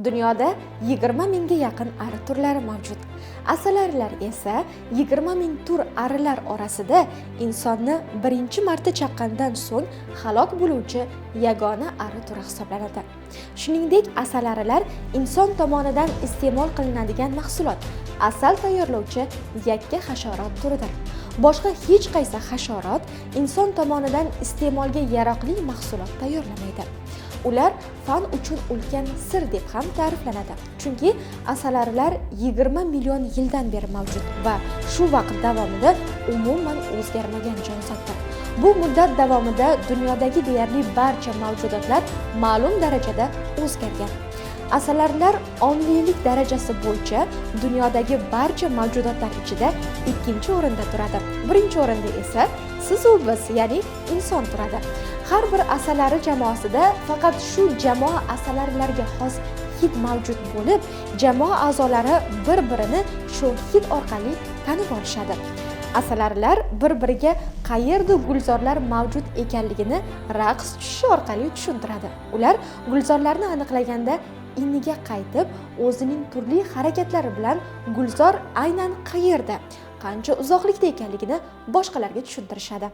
Dunyoda 20 mingga yaqin ari turlari mavjud. Asalarilar esa 20 ming tur arilar orasida insonni birinchi marta chaqqandan so'ng halok bo'luvchi yagona ari turi hisoblanadi. Shuningdek, asalarilar inson tomonidan iste'mol qilinadigan mahsulot, asal tayyorlovchi yakka hasharot turidir. Boshqa hech qaysi hasharot inson tomonidan iste'molga yaroqli mahsulot tayyorlamaydi. Ular fan uchun ulkan sir deb ham ta'riflanadi. Chunki asalarilar 20 million yildan beri mavjud va shu vaqt davomida umuman o'zgarmagan jonzotdir. Bu muddat davomida dunyodagi deyarli barcha mavjudotlar ma'lum darajada o'zgargan. Asalarilar onglilik darajasi bo'yicha dunyodagi barcha mavjudotlar ichida ikkinchi o'rinda turadi. Birinchi o'rinda esa siz va biz, ya'ni inson turadi. Har bir asalari jamoasida faqat shu jamoa asalarilarga xos hid mavjud bo'lib, jamoa a'zolari bir-birini shu hid orqali tanib olishadi. Asalarilar bir-biriga qayerda gulzorlar mavjud ekanligini raqs tushishi orqali tushuntiradi. Ular gulzorlarni aniqlaganda iniga qaytib, o'zining turli harakatlari bilan gulzor aynan qayerda, qancha uzoqlikda ekanligini boshqalarga tushuntirishadi.